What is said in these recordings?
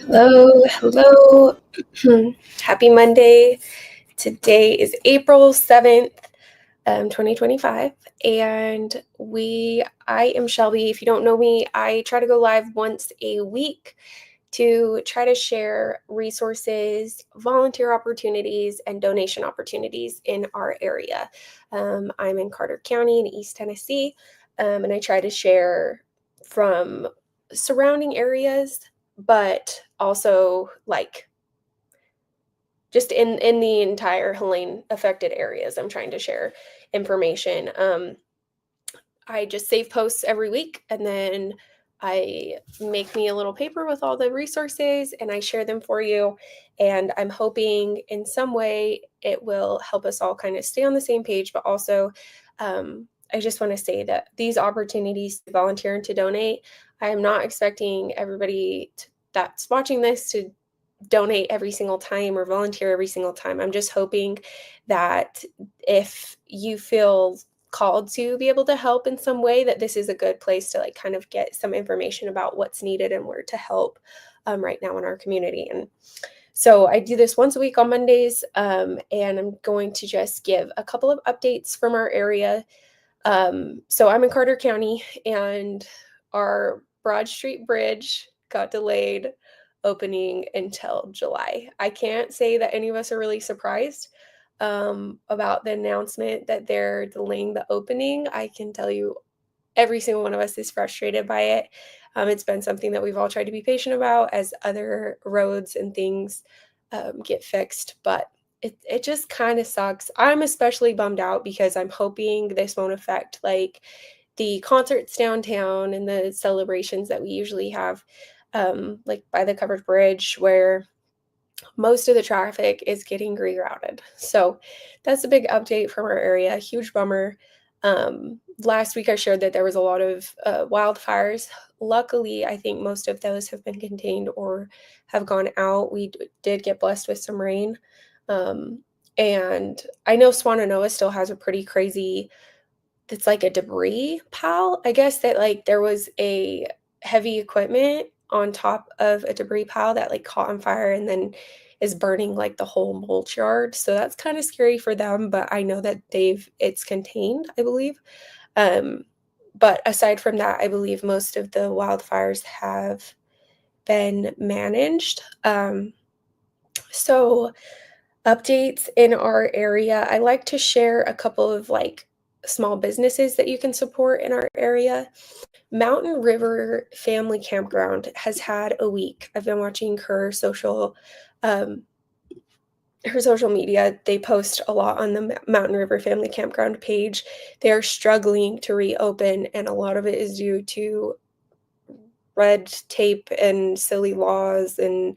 Hello, hello. Happy Monday. Today is April 7th, 2025. And I am Shelby. If you don't know me, I try to go live once a week to try to share resources, volunteer opportunities, and donation opportunities in our area. I'm in Carter County in East Tennessee, and I try to share from surrounding areas, but also like just in the entire Helene affected areas. I'm trying to share information. I just save posts every week, and then I make me a little paper with all the resources and I share them for you. And I'm hoping in some way it will help us all kind of stay on the same page, but also I just want to say that these opportunities to volunteer and to donate, I am not expecting everybody that's watching this to donate every single time or volunteer every single time. I'm just hoping that if you feel called to be able to help in some way, that this is a good place to like kind of get some information about what's needed and where to help right now in our community. And so I do this once a week on Mondays, and I'm going to just give a couple of updates from our area. So I'm in Carter County, and our Broad Street Bridge got delayed opening until July. I can't say that any of us are really surprised about the announcement that they're delaying the opening. I can tell you every single one of us is frustrated by it. It's been something that we've all tried to be patient about as other roads and things get fixed, but it just kind of sucks. I'm especially bummed out because I'm hoping this won't affect like the concerts downtown and the celebrations that we usually have, like by the covered bridge where most of the traffic is getting rerouted. So that's a big update from our area. Huge bummer. Last week I shared that there was a lot of wildfires. Luckily, I think most of those have been contained or have gone out. We did get blessed with some rain. And I know Swannanoa still has a pretty crazy, it's like a debris pile. I guess that like there was a heavy equipment on top of a debris pile that like caught on fire and then is burning like the whole mulch yard. So that's kind of scary for them, but I know that it's contained, I believe. But aside from that, I believe most of the wildfires have been managed. So updates in our area, I like to share a couple of like small businesses that you can support in our area. Mountain River Family Campground has had a week. I've been watching um, her social media. They post a lot on the Mountain River Family Campground page. They are struggling to reopen, and a lot of it is due to red tape and silly laws and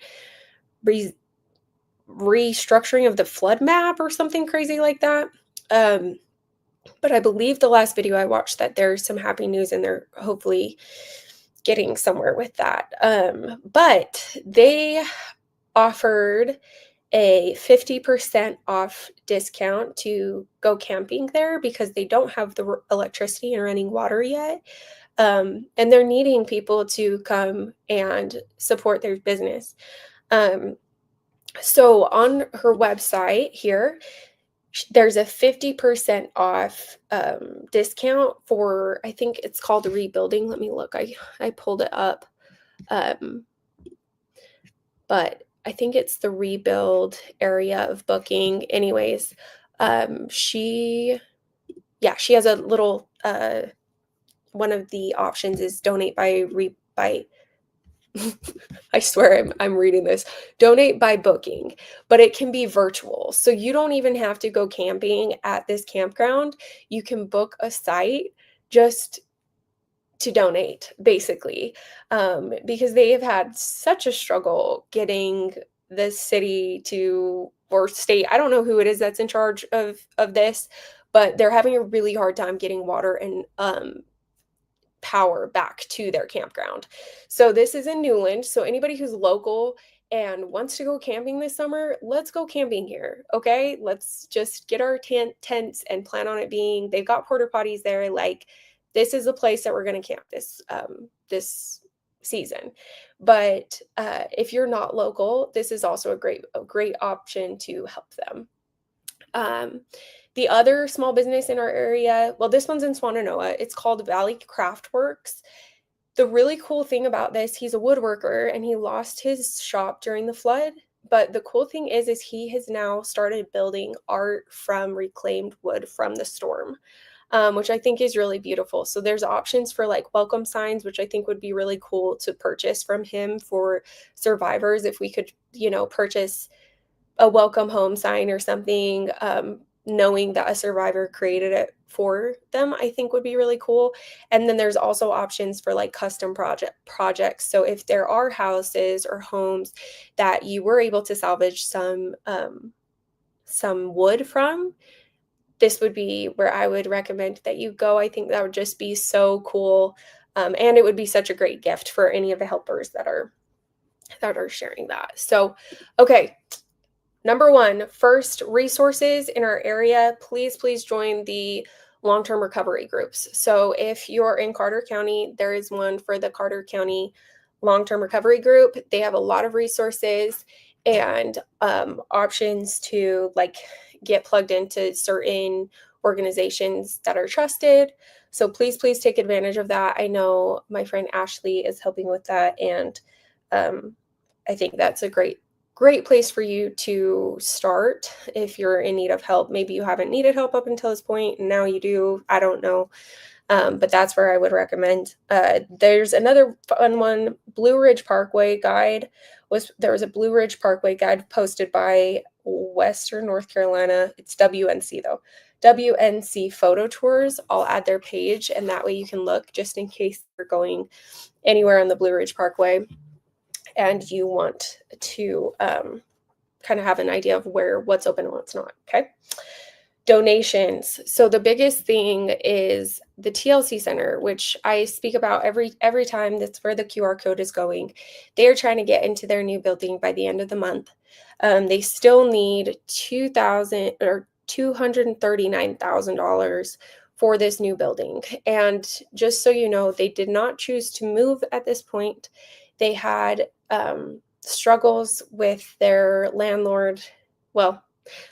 restructuring of the flood map or something crazy like that. But I believe the last video I watched that there's some happy news and they're hopefully getting somewhere with that. But they offered a 50% off discount to go camping there because they don't have the electricity and running water yet. And they're needing people to come and support their business. So on her website here, there's a 50% off discount for, I think it's called Rebuilding. Let me look. I pulled it up. But I think it's the Rebuild area of booking. Anyways, she has a little, one of the options is donate by I swear I'm reading this. Donate by booking, but it can be virtual. So you don't even have to go camping at this campground. You can book a site just to donate, basically, because they have had such a struggle getting the city to, or state, I don't know who it is that's in charge of this, but they're having a really hard time getting water and power back to their campground. So this is in Newland. So anybody who's local and wants to go camping this summer, let's go camping here. Okay. Let's just get our tents and plan on it being, they've got porta potties there. Like this is the place that we're going to camp this season. But if you're not local, this is also a great option to help them. The other small business in our area, well, this one's in Swannanoa. It's called Valley Craftworks. The really cool thing about this, he's a woodworker and he lost his shop during the flood. But the cool thing is he has now started building art from reclaimed wood from the storm, which I think is really beautiful. So there's options for like welcome signs, which I think would be really cool to purchase from him for survivors. If we could, purchase a welcome home sign or something, knowing that a survivor created it for them, I think would be really cool. And then there's also options for like custom projects. So if there are houses or homes that you were able to salvage some wood from, this would be where I would recommend that you go. I think that would just be so cool. And it would be such a great gift for any of the helpers that are sharing that. So, okay. Number one, first, resources in our area. Please join the long-term recovery groups. So if you're in Carter County, there is one for the Carter County long-term recovery group. They have a lot of resources and options to like get plugged into certain organizations that are trusted. So please take advantage of that. I know my friend Ashley is helping with that, and I think that's a great place for you to start if you're in need of help. Maybe you haven't needed help up until this point, and now you do. I don't know. But that's where I would recommend. There's another fun one, Blue Ridge Parkway guide. There was a Blue Ridge Parkway guide posted by Western North Carolina. It's WNC though. WNC Photo Tours. I'll add their page, and that way you can look just in case you're going anywhere on the Blue Ridge Parkway and you want to kind of have an idea of what's open and what's not. Okay. Donations. So the biggest thing is the TLC Center, which I speak about every time. That's where the QR code is going. They are trying to get into their new building by the end of the month. They still need $239,000 for this new building. And just so you know, they did not choose to move at this point. They had struggles with their landlord. Well,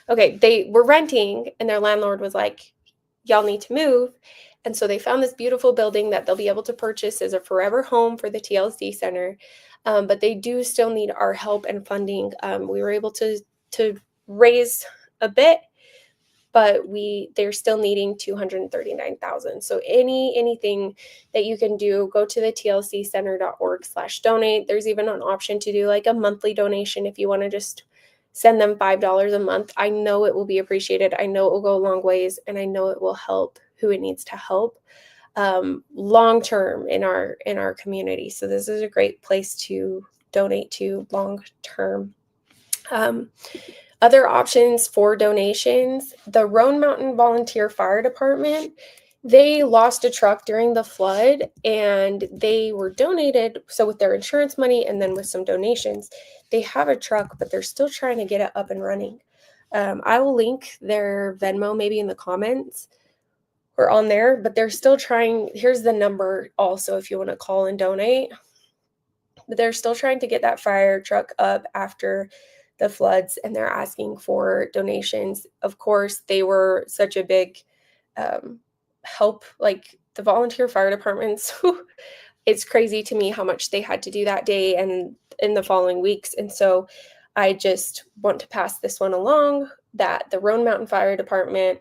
okay, they were renting and their landlord was like, y'all need to move. And so they found this beautiful building that they'll be able to purchase as a forever home for the TLC Center. But they do still need our help and funding. We were able to raise a bit, but they're still needing $239,000. So anything that you can do, go to the tlccenter.org/donate. There's even an option to do like a monthly donation if you want to just send them $5 a month. I know it will be appreciated. I know it will go a long ways, and I know it will help who it needs to help long term in our community. So this is a great place to donate to long term. Other options for donations, the Roan Mountain Volunteer Fire Department, they lost a truck during the flood and they were donated. So with their insurance money and then with some donations, they have a truck, but they're still trying to get it up and running. I will link their Venmo maybe in the comments or on there, but they're still trying. Here's the number also if you want to call and donate. But they're still trying to get that fire truck up after the floods, and they're asking for donations. Of course, they were such a big help, like the volunteer fire departments. It's crazy to me how much they had to do that day and in the following weeks. And so I just want to pass this one along, that the Roan Mountain Fire Department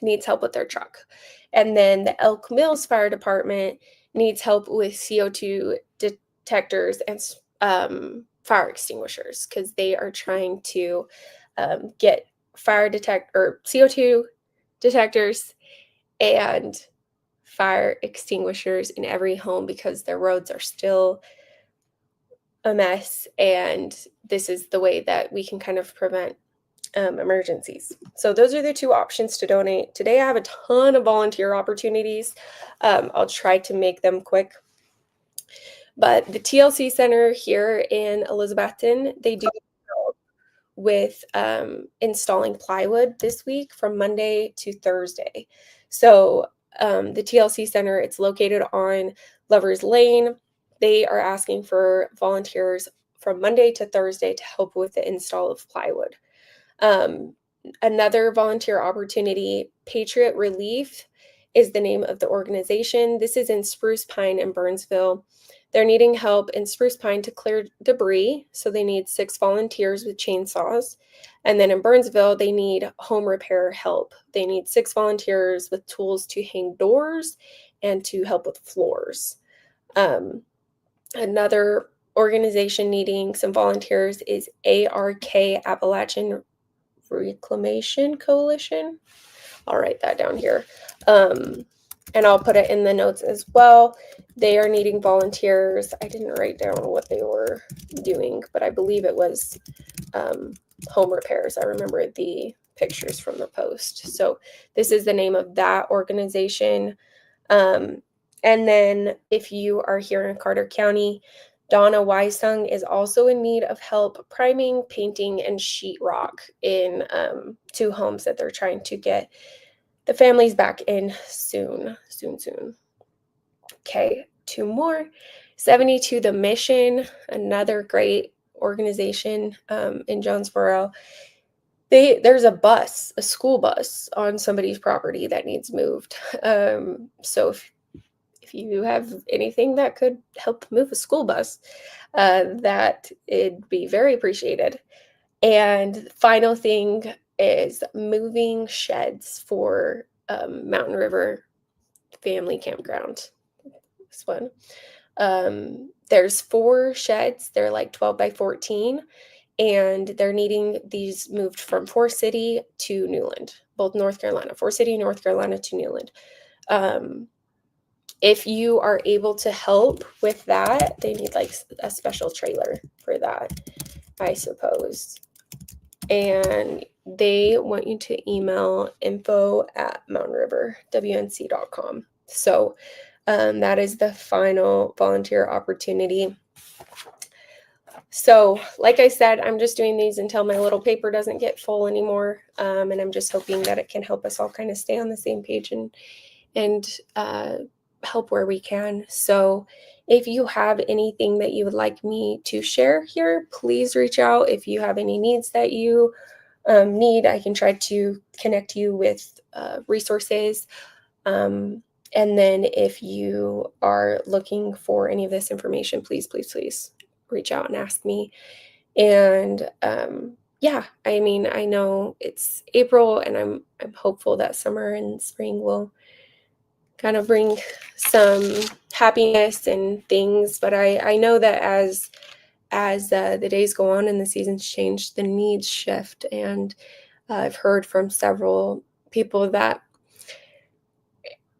needs help with their truck. And then the Elk Mills Fire Department needs help with CO2 detectors and fire extinguishers, because they are trying to get CO2 detectors and fire extinguishers in every home because their roads are still a mess, and this is the way that we can kind of prevent emergencies. So those are the two options to donate. Today I have a ton of volunteer opportunities. I'll try to make them quick. But the TLC Center here in Elizabethton, they do help with installing plywood this week from Monday to Thursday. So the TLC Center, it's located on Lovers Lane. they are asking for volunteers from Monday to Thursday to help with the install of plywood. Another volunteer opportunity, Patriot Relief is the name of the organization. This is in Spruce Pine and Burnsville. They're needing help in Spruce Pine to clear debris, so they need 6 volunteers with chainsaws. And then in Burnsville, they need home repair help. They need 6 volunteers with tools to hang doors and to help with floors. Another organization needing some volunteers is ARK, Appalachian Reclamation Coalition. I'll write that down here. And I'll put it in the notes as well. They are needing volunteers. I didn't write down what they were doing, but I believe it was home repairs. I remember the pictures from the post. So this is the name of that organization. And then if you are here in Carter County, Donna Wysong is also in need of help priming, painting, and sheetrock in 2 homes that they're trying to get the families back in soon. Okay, 2 more. 72 The Mission, another great organization in Jonesboro. There's a school bus on somebody's property that needs moved. So if you have anything that could help move a school bus, that it'd be very appreciated. And final thing is moving sheds for Mountain River Family Campground. This one. There's 4 sheds. They're like 12 by 14. And they're needing these moved from Forest City to Newland, both North Carolina. Forest City, North Carolina to Newland. If you are able to help with that, they need like a special trailer for that, I suppose. And they want you to email info@mountainriverwnc.com. So that is the final volunteer opportunity. So like I said, I'm just doing these until my little paper doesn't get full anymore. And I'm just hoping that it can help us all kind of stay on the same page and help where we can. So if you have anything that you would like me to share here, please reach out. If you have any needs that you need, I can try to connect you with resources. And then if you are looking for any of this information, please reach out and ask me. And yeah, I mean, I know it's April and I'm hopeful that summer and spring will kind of bring some happiness and things, but I know that as the days go on and the seasons change, the needs shift, and I've heard from several people that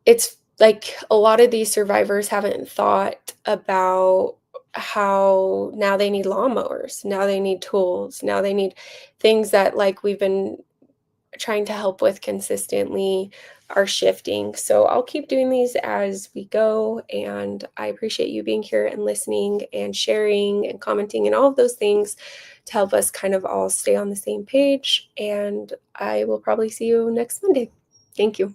it's like a lot of these survivors haven't thought about how now they need lawnmowers, now they need tools, now they need things that like we've been trying to help with consistently are shifting. So I'll keep doing these as we go, and I appreciate you being here and listening and sharing and commenting and all of those things to help us kind of all stay on the same page. And I will probably see you next Monday. Thank you.